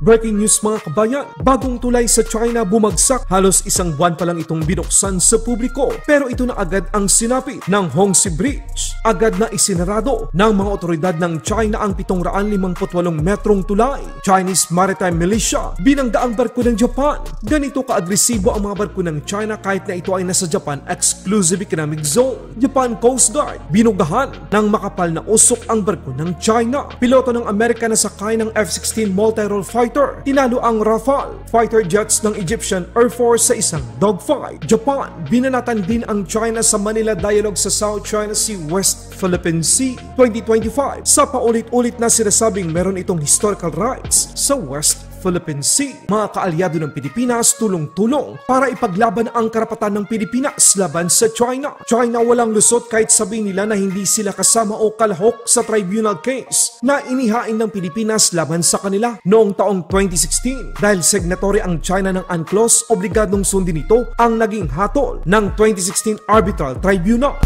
Breaking news mga kabayan, bagong tulay sa China bumagsak. Halos isang buwan pa lang itong binuksan sa publiko. Pero ito na agad ang sinapit ng Hongsi Bridge. Agad na isinarado ng mga otoridad ng China ang 758 metrong tulay. Chinese Maritime Militia binangga ang barko ng Japan. Ganito kaagresibo ang mga barko ng China kahit na ito ay nasa Japan Exclusive Economic Zone. Japan Coast Guard binugahan ng makapal na usok ang barko ng China. Piloto ng Amerika na sakay ng F-16 multi-role fighter tinalo ang Rafale fighter jets ng Egyptian Air Force sa isang dogfight. Japan, binanatan din ang China sa Manila Dialogue sa South China Sea, West Philippine Sea 2025 sa paulit-ulit na sinasabing meron itong historical rights sa West Philippine Sea. Mga kaalyado ng Pilipinas tulong-tulong para ipaglaban ang karapatan ng Pilipinas laban sa China. China walang lusot kahit sabihin nila na hindi sila kasama o kalahok sa tribunal case na inihain ng Pilipinas laban sa kanila noong taong 2016. Dahil signatory ang China ng UNCLOS, obligadong sundin ito ang naging hatol ng 2016 Arbitral Tribunal.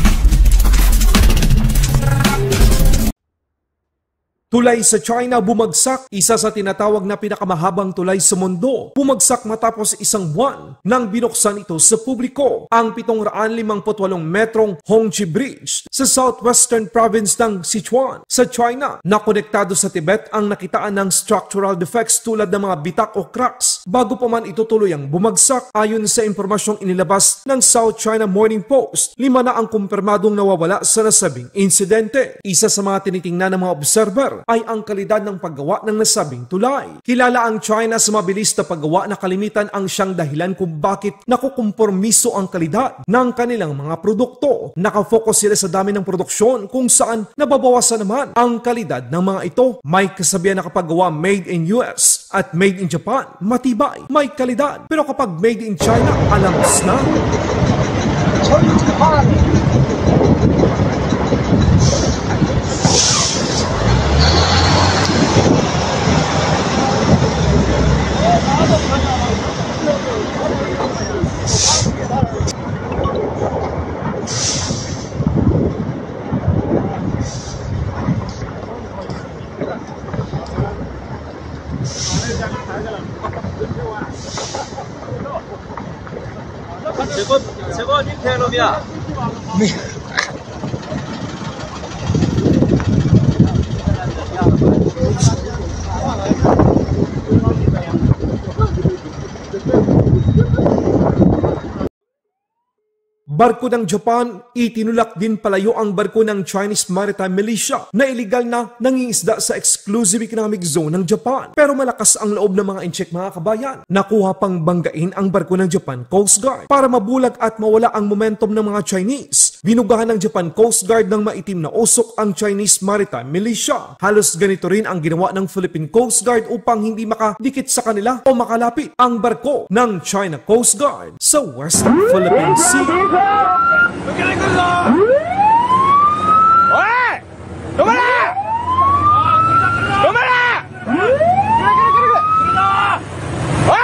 Tulay sa China bumagsak, isa sa tinatawag na pinakamahabang tulay sa mundo. Bumagsak matapos isang buwan nang binuksan ito sa publiko. Ang 758 metrong Hongsi Bridge sa southwestern province ng Sichuan sa China na konektado sa Tibet ang nakitaan ng structural defects tulad ng mga bitak o cracks bago pa man ito tuluyang bumagsak. Ayon sa impormasyong inilabas ng South China Morning Post, 5 na ang kumpirmadong nawawala sa nasabing insidente. Isa sa mga tinitingnan ng mga observer ay ang kalidad ng paggawa ng nasabing tulay. Kilala ang China sa mabilis na paggawa na kalimitan ang siyang dahilan kung bakit nakukumpormiso ang kalidad ng kanilang mga produkto. Nakafocus sila sa dami ng produksyon kung saan nababawasan naman ang kalidad ng mga ito. May kasabihan na kapag gawa made in US at made in Japan, matibay, may kalidad. Pero kapag made in China, alangas na. 저거 니 대놈이야. Barko ng Japan, itinulak din palayo ang barko ng Chinese Maritime Militia na iligal na nangingisda sa Exclusive Economic Zone ng Japan. Pero malakas ang loob ng mga incheck mga kabayan. Nakuha pang banggain ang barko ng Japan Coast Guard para mabulag at mawala ang momentum ng mga Chinese. Binugahan ng Japan Coast Guard ng maitim na usok ang Chinese Maritime Militia. Halos ganito rin ang ginawa ng Philippine Coast Guard upang hindi makadikit sa kanila o makalapit ang barko ng China Coast Guard sa West Philippine Sea. おい！止まれ！止まれ！おい！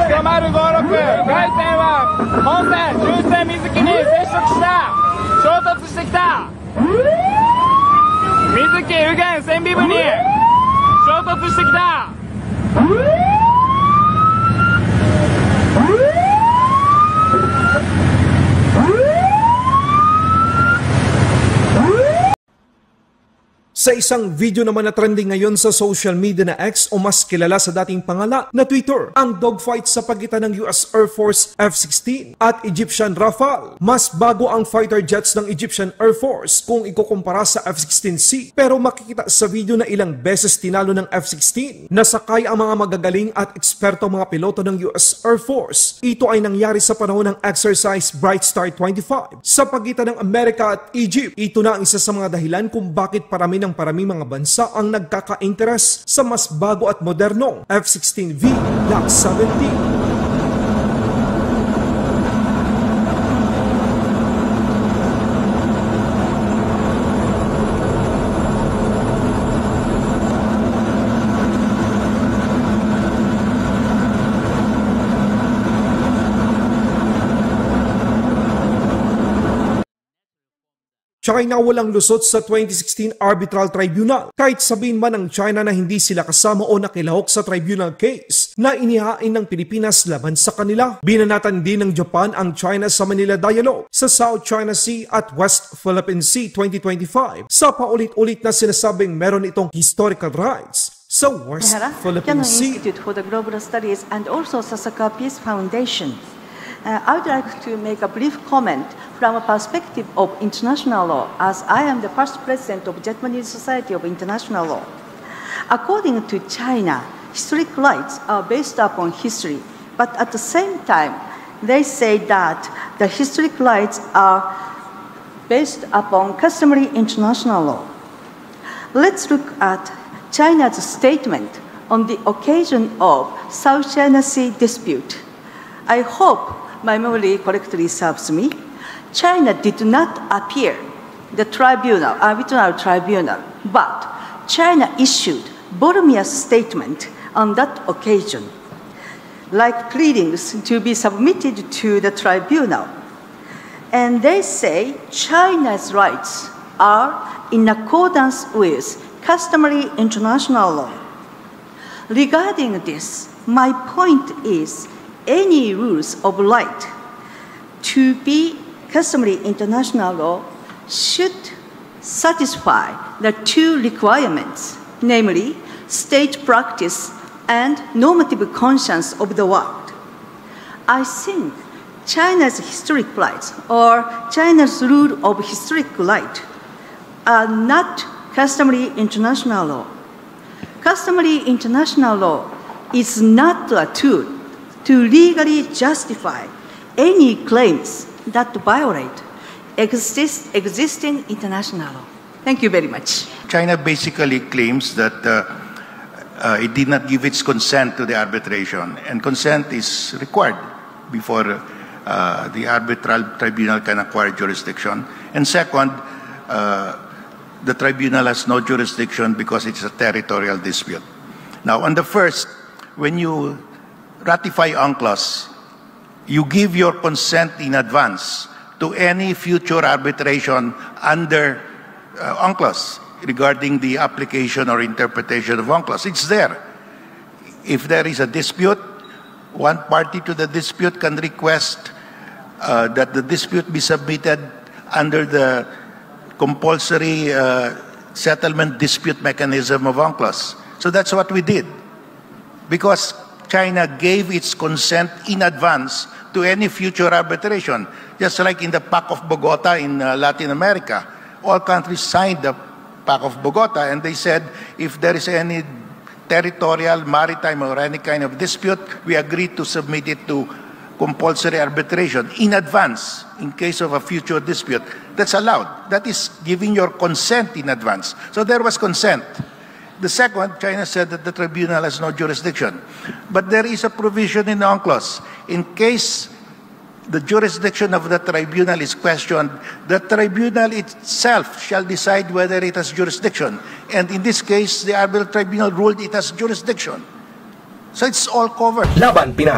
捕まる56、外線は本線、中線水木に接触した。衝突してきた。水木右舷船尾部に衝突してきた。Sa isang video naman na trending ngayon sa social media na X o mas kilala sa dating pangalan na Twitter, ang dogfight sa pagitan ng US Air Force F-16 at Egyptian Rafale. Mas bago ang fighter jets ng Egyptian Air Force kung ikukumpara sa F-16C. Pero makikita sa video na ilang beses tinalo ng F-16. Nasakay ang mga magagaling at eksperto mga piloto ng US Air Force. Ito ay nangyari sa panahon ng exercise Bright Star 25 sa pagitan ng Amerika at Egypt. Ito na ang isa sa mga dahilan kung bakit parami mga bansa ang nagkaka-interes sa mas bago at modernong F-16V Block 17. China walang lusot sa 2016 Arbitral Tribunal. Kahit sabihin man ng China na hindi sila kasama o nakilahok sa tribunal case na inihain ng Pilipinas laban sa kanila. Binanatan din ng Japan ang China sa Manila Dialogue sa South China Sea at West Philippine Sea 2025 sa paulit-ulit na sinasabing meron itong historical rights sa West Philippine Sea. Institute for the Global Studies and also Sasaka Peace Foundation. I would like to make a brief comment from a perspective of international law, as I am the first president of Japanese Society of International Law. According to China, historic rights are based upon history, but at the same time, they say that the historic rights are based upon customary international law. Let's look at China's statement on the occasion of South China Sea dispute. I hope my memory correctly serves me. China did not appear the arbitral tribunal, but China issued voluminous statement on that occasion, like pleadings to be submitted to the tribunal. And they say China's rights are in accordance with customary international law. Regarding this, my point is any rules of right to be customary international law should satisfy the two requirements, namely state practice and normative conscience of the world. I think China's historic rights or China's rule of historic right are not customary international law. Customary international law is not a tool to legally justify any claims that violate existing international law. Thank you very much. China basically claims that it did not give its consent to the arbitration, and consent is required before the arbitral tribunal can acquire jurisdiction. And second, the tribunal has no jurisdiction because it's a territorial dispute. Now, on the first, when you ratify UNCLOS, you give your consent in advance to any future arbitration under UNCLOS regarding the application or interpretation of UNCLOS. It's there. If there is a dispute, one party to the dispute can request that the dispute be submitted under the compulsory settlement dispute mechanism of UNCLOS. So that's what we did. Because China gave its consent in advance to any future arbitration. Just like in the Pact of Bogota in Latin America, all countries signed the Pact of Bogota, and they said if there is any territorial, maritime, or any kind of dispute, we agree to submit it to compulsory arbitration in advance in case of a future dispute. That's allowed. That is giving your consent in advance. So there was consent. The second, China said that the tribunal has no jurisdiction. But there is a provision in the UNCLOS. In case the jurisdiction of the tribunal is questioned, the tribunal itself shall decide whether it has jurisdiction. And in this case, the arbitral tribunal ruled it has jurisdiction. So it's all covered. Laban Pinas.